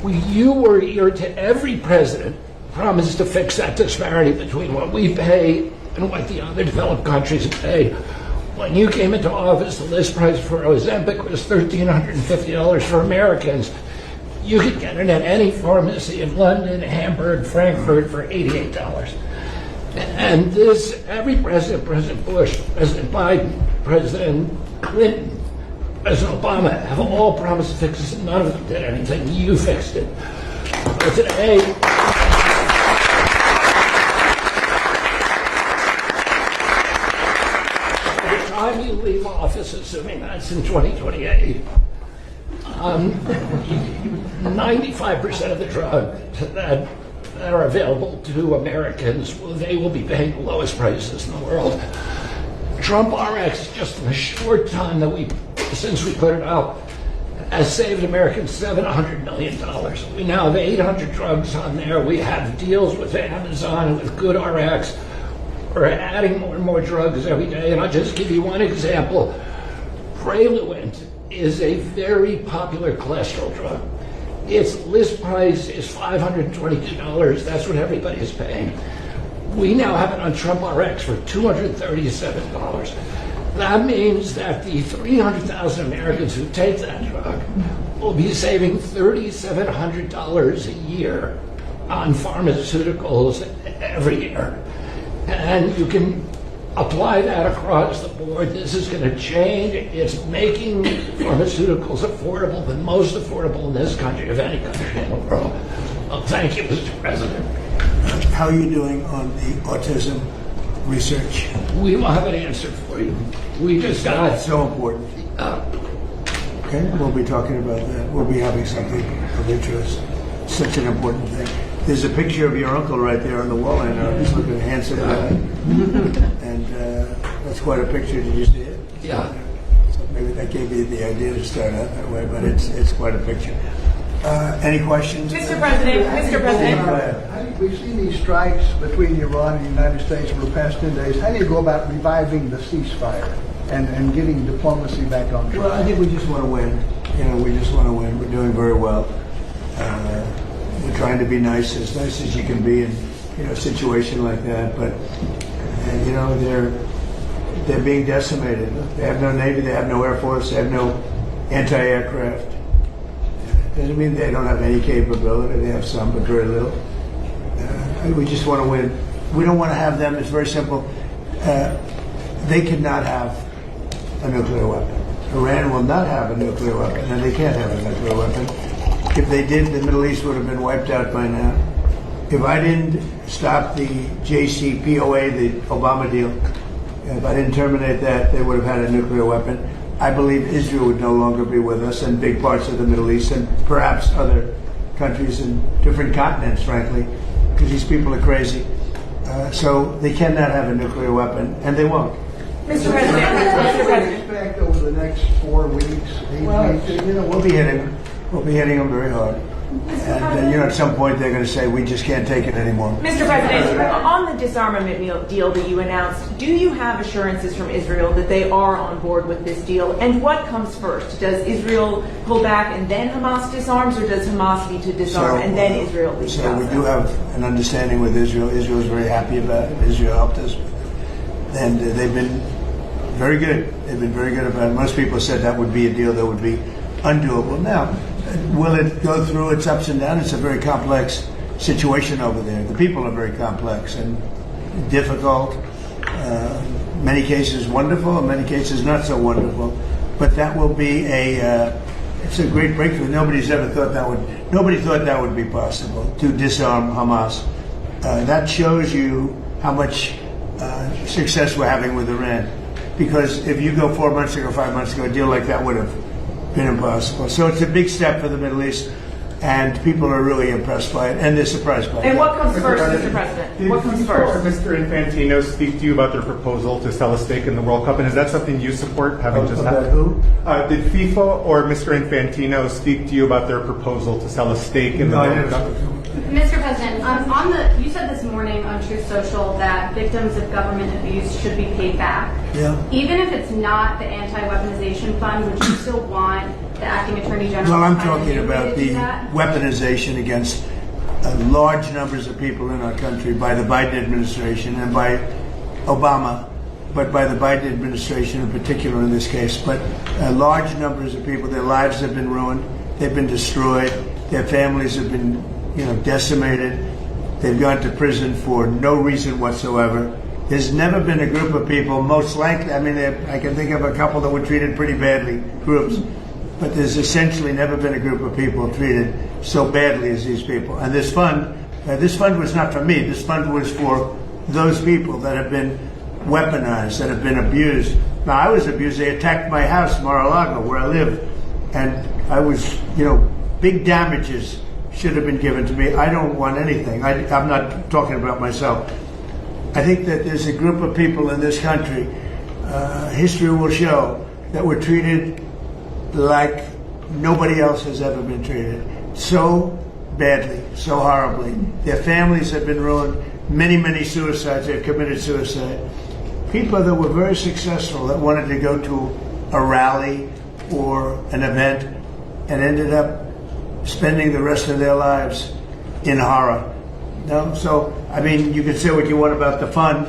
you were here to every president promised to fix that disparity between what we pay and what the other developed countries pay. When you came into office, the list price for Ozempic was $1,350 for Americans. You could get it at any pharmacy in London, Hamburg, Frankfurt for $88. And this, every president, President Bush, President Biden, President Clinton, President Obama, have all promised to fix this, and none of them did anything. You fixed it. But today, by the time you leave office, assuming that's in 2028, 95% of the drugs that are available to Americans, they will be paying the lowest prices in the world. Trump RX, just in the short time that since we put it out, has saved Americans $700 million. We now have 800 drugs on there. We have deals with Amazon, with GoodRx. We're adding more and more drugs every day. And I'll just give you one example. Praluent is a very popular cholesterol drug. Its list price is $522. That's what everybody is paying. We now have it on Trump RX for $237. That means that the 300,000 Americans who take that drug will be saving $3,700 a year on pharmaceuticals every year. And you can apply that across the board. This is going to change. It's making pharmaceuticals affordable, the most affordable in this country of any country in the world. Well, thank you, Mr. President. How are you doing on the autism research? We will have an answer for you. We just got That's so important. Okay, we'll be talking about that. We'll be having something of interest. Such an important thing. There's a picture of your uncle right there on the wall. I know he's looking handsome guy, and that's quite a picture. Did you see it? Yeah. So maybe that gave you the idea to start out that way, but it's quite a picture. Any questions? Mr. President, Mr. President. Go ahead. We've seen these strikes between Iran and the United States over the past 10 days. How do you go about reviving the ceasefire and getting diplomacy back on track? Well, I think we just want to win. You know, we just want to win. We're doing very well. We're trying to be nice as you can be in a situation like that. But you know, they're being decimated. They have no navy. They have no air force. They have no anti-aircraft. Doesn't mean they don't have any capability. They have some, but very little. We just want to win. We don't want to have them. It's very simple. They cannot have a nuclear weapon. Iran will not have a nuclear weapon, and they can't have a nuclear weapon. If they did, the Middle East would have been wiped out by now. If I didn't stop the JCPOA, the Obama deal, if I didn't terminate that, they would have had a nuclear weapon. I believe Israel would no longer be with us, and big parts of the Middle East, and perhaps other countries in different continents, frankly, because these people are crazy. So they cannot have a nuclear weapon, and they won't. Mr. President, Mr. President. Expect over the next 4 weeks, 8 weeks? You know, we'll be hitting them very hard. And at some point they're going to say, we just can't take it anymore. Mr. President, on the disarmament deal that you announced, do you have assurances from Israel that they are on board with this deal? And what comes first? Does Israel pull back and then Hamas disarms, or does Hamas need to disarm and then Israel leaves Gaza? So we do have an understanding with Israel. Israel is very happy about it. Israel helped us with it. And they've been very good. They've been very good about it. Most people said that would be a deal that would be undoable. Now, will it go through its ups and downs? It's a very complex situation over there. The people are very complex and difficult. Many cases wonderful, in many cases not so wonderful. But that will be it's a great breakthrough. Nobody thought that would be possible to disarm Hamas. That shows you how much success we're having with Iran. Because if you go 4 months ago, 5 months ago, a deal like that would have been impossible. So it's a big step for the Middle East, and people are really impressed by it, and they're surprised by it. And what comes first, Mr. President? What comes first? Did Mr. Infantino speak to you about their proposal to sell a stake in the World Cup, and is that something you support, having just About happened? who? Did FIFA or Mr. Infantino speak to you about their proposal to sell a stake in the No, I World didn't Cup? speak to him. Mr. President, you said this morning on Truth Social that victims of government abuse should be paid back. Yeah. Even if it's not the anti-weaponization fund, would you still want the acting attorney general? Well, I'm to talking about do the that? weaponization against large numbers of people in our country by the Biden administration and by Obama, but by the Biden administration in particular in this case. But large numbers of people, their lives have been ruined, they've been destroyed, their families have been decimated. They've gone to prison for no reason whatsoever. There's never been a group of people, most likely, I can think of a couple that were treated pretty badly, groups, but there's essentially never been a group of people treated so badly as these people. And this fund was not for me. This fund was for those people that have been weaponized, that have been abused. Now, I was abused. They attacked my house, Mar-a-Lago, where I live, and I was, big damages should have been given to me. I don't want anything. I'm not talking about myself. I think that there's a group of people in this country, history will show, that were treated like nobody else has ever been treated. So badly, so horribly. Their families have been ruined. Many, many suicides. They've committed suicide. People that were very successful that wanted to go to a rally or an event and ended up spending the rest of their lives in horror. No, so you can say what you want about the fund,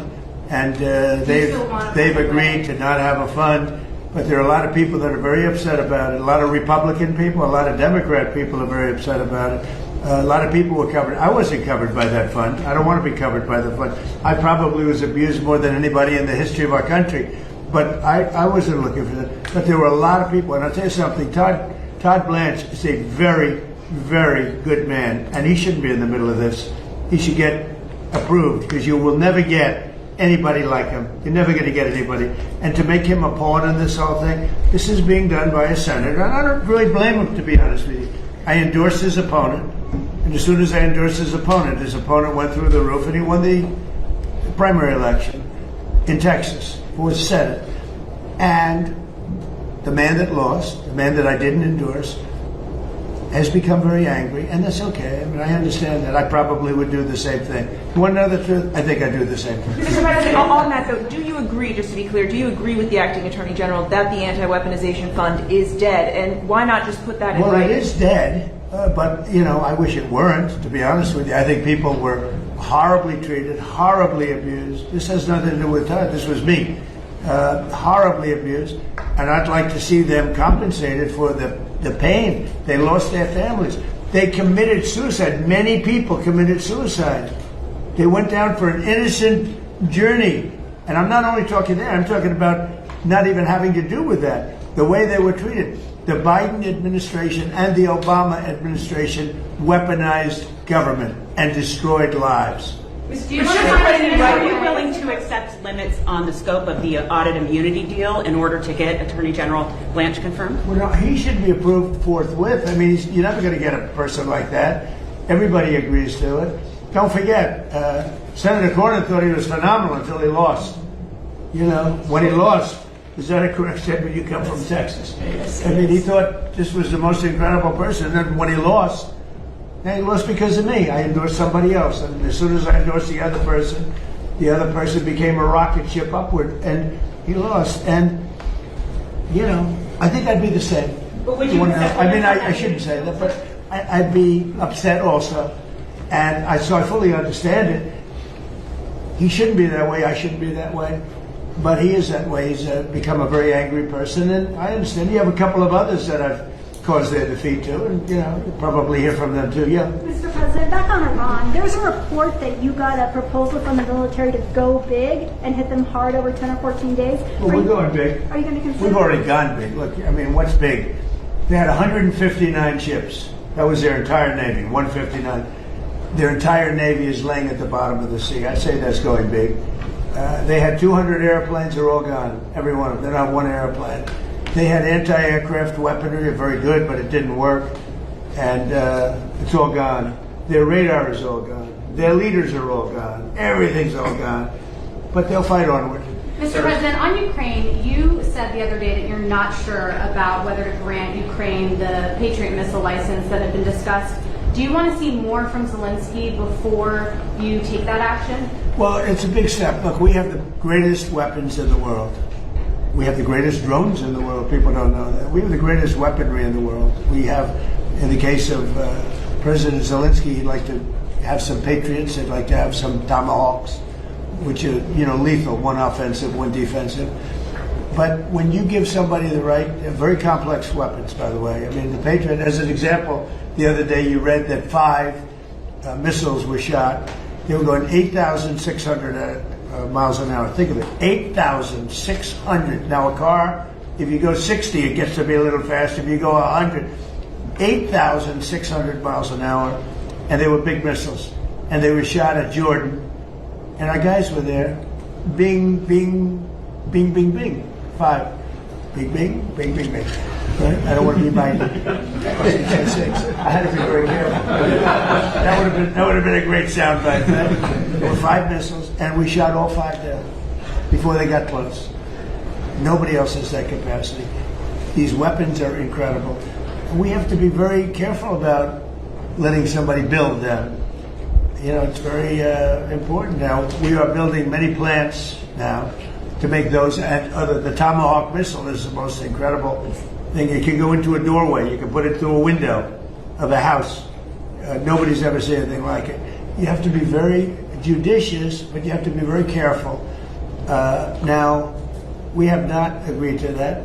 and they've agreed to not have a fund. But there are a lot of people that are very upset about it. A lot of Republican people, a lot of Democrat people are very upset about it. A lot of people were covered. I wasn't covered by that fund. I don't want to be covered by the fund. I probably was abused more than anybody in the history of our country. But I wasn't looking for that. But there were a lot of people, and I'll tell you something. Todd Blanche is a very, very good man, and he shouldn't be in the middle of this. He should get approved, because you will never get anybody like him. You're never going to get anybody. And to make him a pawn in this whole thing, this is being done by a senator. And I don't really blame him, to be honest with you. I endorsed his opponent. And as soon as I endorsed his opponent went through the roof, and he won the primary election in Texas for the Senate. And the man that lost, the man that I didn't endorse, has become very angry, and that's okay. I mean, I understand that. I probably would do the same thing. You want to know the truth? I think I'd do the same thing. Mr. President, on that though, do you agree, just to be clear, do you agree with the Acting Attorney General that the Anti-Weaponization Fund is dead? And why not just put that in writing? Well, it is dead, but, you know, I wish it weren't, to be honest with you. I think people were horribly treated, horribly abused. This has nothing to do with her. This was me. Horribly abused. And I'd like to see them compensated for the pain. They lost their families. They committed suicide. Many people committed suicide. They went down for an innocent journey. And I'm not only talking there, I'm talking about not even having to do with that. The way they were treated. The Biden administration and the Obama administration weaponized government and destroyed lives. Mr. President, are you willing to accept limits on the scope of the audit immunity deal in order to get Attorney General Blanche confirmed? Well, no, he should be approved forthwith. I mean, you're never going to get a person like that. Everybody agrees to it. Don't forget, Senator Cornyn thought he was phenomenal until he lost. You know, when he lost, is that a correct statement? You come from Texas. I mean, he thought this was the most incredible person. And then when he lost because of me. I endorsed somebody else. And as soon as I endorsed the other person became a rocket ship upward. And he lost. And, you know, I think I'd be the same. But would you I shouldn't say that, but I'd be upset also. And so I fully understand it. He shouldn't be that way. I shouldn't be that way. But he is that way. He's become a very angry person. And I understand. You have a couple of others that I've caused their defeat too. And, you know, you'll probably hear from them too. Yeah. Mr. President, back on Iran, there was a report that you got a proposal from the military to go big and hit them hard over 10 or 14 days. Well, we're going big. Are you going to consider? We've already gone big. Look, I mean, what's big? They had 159 ships. That was their entire Navy, 159. Their entire Navy is laying at the bottom of the sea. I'd say that's going big. They had 200 airplanes. They're all gone. Every one of them. They're not one airplane. They had anti-aircraft weaponry, very good, but it didn't work. And it's all gone. Their radar is all gone. Their leaders are all gone. Everything's all gone. But they'll fight onward. Mr. President, on Ukraine, you said the other day that you're not sure about whether to grant Ukraine the Patriot missile license that had been discussed. Do you want to see more from Zelensky before you take that action? Well, it's a big step. Look, we have the greatest weapons in the world. We have the greatest drones in the world. People don't know that. We have the greatest weaponry in the world. We have, in the case of President Zelensky, he'd like to have some Patriots. He'd like to have some Tomahawks, which are, you know, lethal, one offensive, one defensive. But when you give somebody the right, very complex weapons, by the way. I mean, the Patriot, as an example, the other day you read that 5 missiles were shot. They were going 8,600 miles an hour. Think of it, 8,600. Now a car, if you go 60, it gets to be a little faster. If you go 100, 8,600 miles an hour, and they were big missiles. And they were shot at Jordan. And our guys were there. Bing, bing, bing, bing, bing. 5. Bing, bing, bing, bing, bing. Right? I don't want to be minded. I had to be very careful. That would have been a great sound bite. Right? There were 5 missiles, and we shot all 5 down before they got close. Nobody else has that capacity. These weapons are incredible. And we have to be very careful about letting somebody build them. You know, it's very important now. We are building many plants now to make those, and the Tomahawk missile is the most incredible thing. It can go into a doorway. You can put it through a window of a house. Nobody's ever seen anything like it. You have to be very judicious, but you have to be very careful. Now, we have not agreed to that.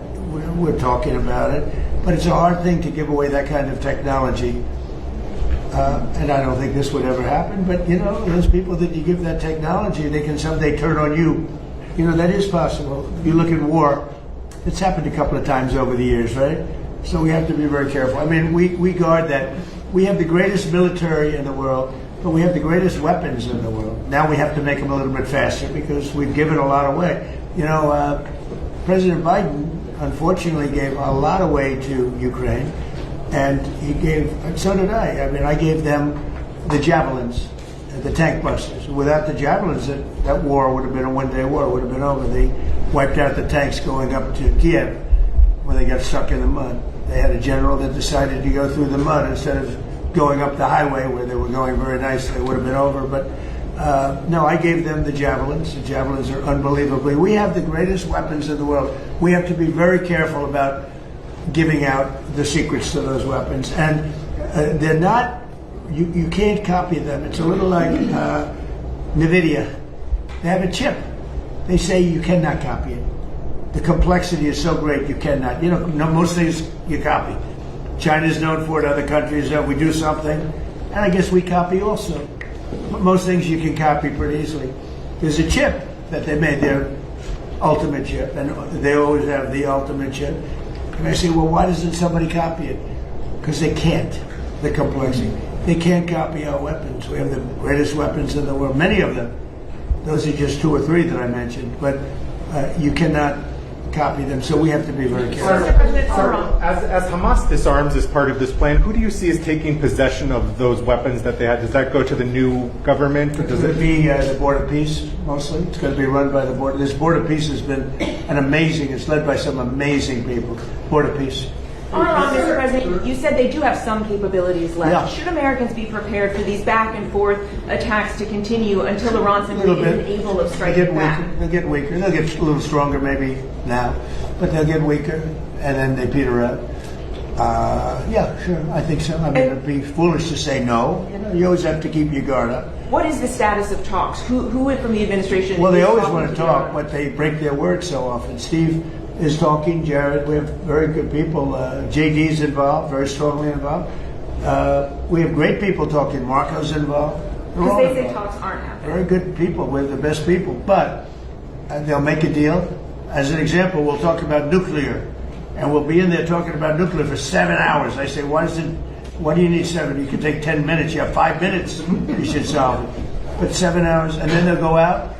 We're talking about it, but it's a hard thing to give away that kind of technology. And I don't think this would ever happen, but you know, those people that you give that technology, they can someday turn on you. You know, that is possible. You look at war, it's happened a couple of times over the years, right? So we have to be very careful. I mean, we guard that. We have the greatest military in the world, but we have the greatest weapons in the world. Now we have to make them a little bit faster because we've given a lot away. You know, President Biden unfortunately gave a lot away to Ukraine, and he gave, and so did I. I mean, I gave them the javelins, the tank busters. Without the javelins, that war would have been a one-day war. It would have been over. They wiped out the tanks going up to Kiev when they got stuck in the mud. They had a general that decided to go through the mud instead of going up the highway where they were going very nicely. It would have been over. But no, I gave them the javelins. The javelins are unbelievably. We have the greatest weapons in the world. We have to be very careful about giving out the secrets to those weapons. And they're not, you can't copy them. It's a little like NVIDIA. They have a chip. They say you cannot copy it. The complexity is so great you cannot. You know, most things you copy. China's known for it, other countries we do something, and I guess we copy also. But most things you can copy pretty easily. There's a chip that they made, their ultimate chip, and they always have the ultimate chip. And I say, well, why doesn't somebody copy it? Because they can't, the complexity. They can't copy our weapons. We have the greatest weapons in the world, many of them. Those are just 2 or 3 that I mentioned, but you cannot copy them, so we have to be very careful. As Hamas disarms as part of this plan, who do you see as taking possession of those weapons that they had? Does that go to the new government? Or does it be the Board of Peace, mostly? It's going to be run by the Board. This Board of Peace has been an amazing, it's led by some amazing people. Board of Peace. Mr. President, you said they do have some capabilities left. Yeah. Should Americans be prepared for these back and forth attacks to continue until Iran simply isn't able of striking back? They'll get weaker. They'll get a little stronger maybe now, but they'll get weaker, and then they peter out. Yeah, sure, I think so. I mean, it'd be foolish to say no. You know, you always have to keep your guard up. What is the status of talks? Who from the administration? Well, they always want to talk, but they break their word so often. Steve is talking, Jared. We have very good people. JD's involved, very strongly involved. We have great people talking. Marco's involved. Because they say talks aren't happening. Very good people. We're the best people. But they'll make a deal. As an example, we'll talk about nuclear. And we'll be in there talking about nuclear for 7 hours. I say, why do you need 7? You can take 10 minutes. You have 5 minutes. You should solve it. But 7 hours. And then they'll go out,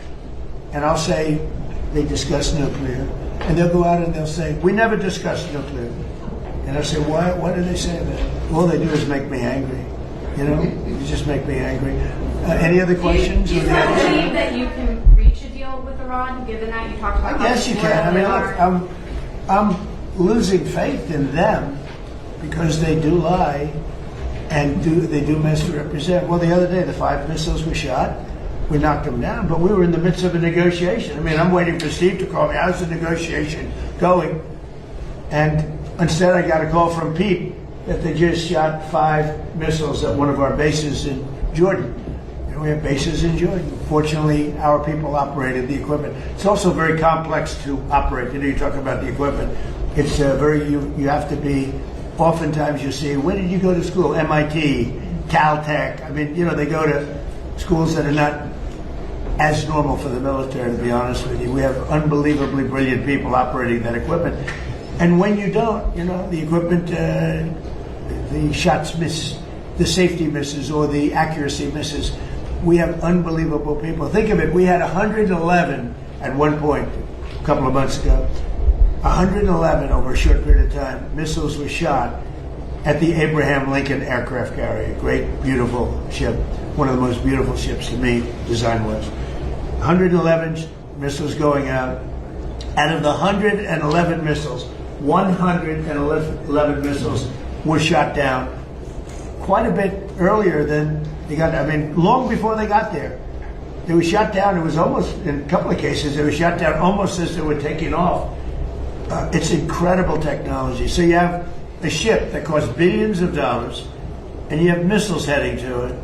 and I'll say, they discuss nuclear. And they'll go out and they'll say, we never discussed nuclear. And I'll say, why do they say that? All they do is make me angry. You know, you just make me angry. Any other questions? Do you believe that you can reach a deal with Iran, given that you talked about? I guess you can. I mean, look, I'm losing faith in them because they do lie and they do misrepresent. Well, the other day, the 5 missiles were shot. We knocked them down, but we were in the midst of a negotiation. I mean, I'm waiting for Steve to call me. How's the negotiation going? And instead, I got a call from Pete that they just shot 5 missiles at one of our bases in Jordan. And we have bases in Jordan. Fortunately, our people operated the equipment. It's also very complex to operate. You know, you talk about the equipment. It's you have to be, oftentimes you see, where did you go to school? MIT, Caltech. I mean, you know, they go to schools that are not as normal for the military, to be honest with you. We have unbelievably brilliant people operating that equipment. And when you don't, you know, the equipment, the shots miss, the safety misses, or the accuracy misses. We have unbelievable people. Think of it, we had 111 at one point, a couple of months ago. 111 over a short period of time. Missiles were shot at the Abraham Lincoln aircraft carrier. Great, beautiful ship. One of the most beautiful ships to me, design-wise. 111 missiles going out. Out of the 111 missiles, 111 missiles were shot down quite a bit earlier than they got. I mean, long before they got there. They were shot down. It was almost, in a couple of cases, they were shot down almost as they were taking off. It's incredible technology. So you have a ship that costs billions of dollars, and you have missiles heading to it.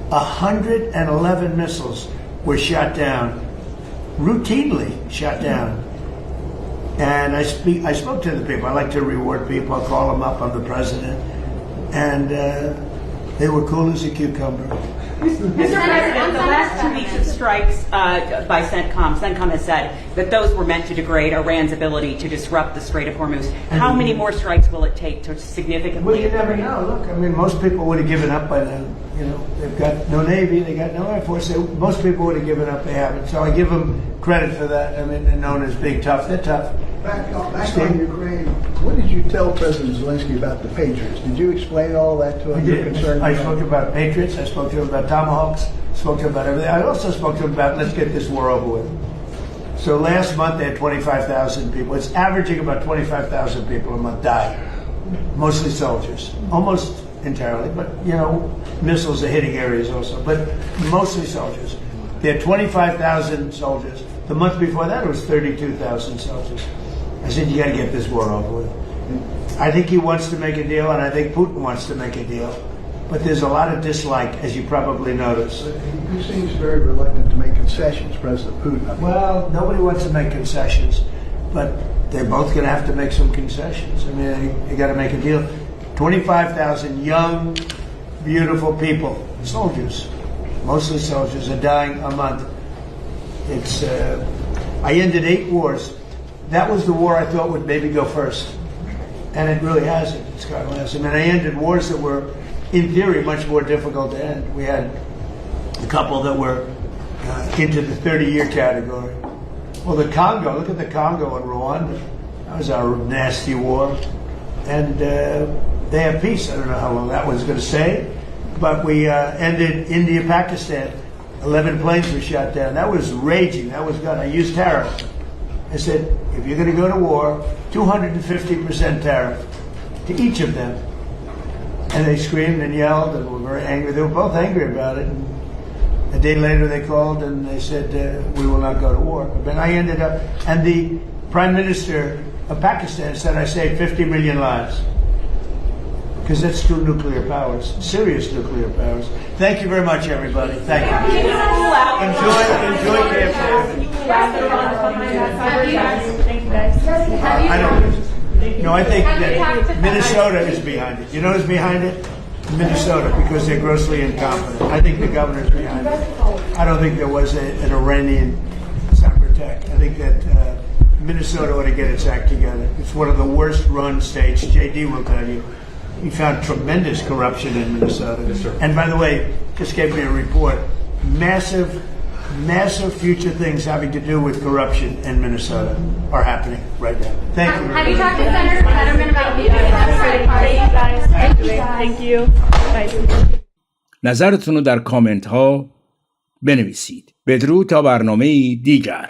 111 missiles were shot down, routinely shot down. And I spoke to the people. I like to reward people. I call them up. I'm the president. And they were cool as a cucumber. Mr. President, the last 2 weeks of strikes by CENTCOM has said that those were meant to degrade Iran's ability to disrupt the Strait of Hormuz. How many more strikes will it take to significantly? Well, you never know. Look, I mean, most people would have given up by now. You know, they've got no Navy, they got no Air Force. Most people would have given up, they haven't. So I give them credit for that. I mean, they're known as being tough. They're tough. Back on Ukraine, what did you tell President Zelensky about the Patriots? Did you explain all that to him? I did. I spoke about Patriots. I spoke to him about Tomahawks. Spoke to him about everything. I also spoke to him about, let's get this war over with. So last month they had 25,000 people. It's averaging about 25,000 people a month die. Mostly soldiers. Almost entirely, but you know, missiles are hitting areas also, but mostly soldiers. They had 25,000 soldiers. The month before that it was 32,000 soldiers. I said, you got to get this war over with. I think he wants to make a deal, and I think Putin wants to make a deal. But there's a lot of dislike, as you probably noticed. He seems very reluctant to make concessions, President Putin. Well, nobody wants to make concessions, but they're both going to have to make some concessions. I mean, you got to make a deal. 25,000 young, beautiful people, soldiers, mostly soldiers, are dying a month. It's. I ended 8 wars. That was the war I thought would maybe go first, and it really hasn't. It's gone last. I mean, I ended wars that were, in theory, much more difficult to end. We had a couple that were into the 30-year category. Well, the Congo. Look at the Congo and Rwanda. That was our nasty war, and. They have peace. I don't know how long that one's going to stay, but we ended India, Pakistan. 11 planes were shot down. That was raging. That was good. I used tariff. I said, if you're going to go to war, 250% tariff to each of them. And they screamed and yelled and were very angry. They were both angry about it. And a day later they called and they said, we will not go to war. But I ended up, and the Prime Minister of Pakistan said I saved 50 million lives. Because that's 2 nuclear powers, serious nuclear powers. Thank you very much, everybody. Thank you. Enjoy campaign. I don't. No, I think that Minnesota is behind it. You know who's behind it? Minnesota, because they're grossly incompetent. I think the governor's behind it. I don't think there was an Iranian cyber attack. I think that Minnesota ought to get its act together. It's one of the worst run states. JD will tell you. We found tremendous corruption in Minnesota. Yes, sir. And by the way, just gave me a report. Massive future things having to do with corruption in Minnesota are happening right now. Thank you. Have you talked to Senator Fetterman about the Thank you. نظرتون رو در کامنت ها بنویسید. بدرود تا برنامه دیگر.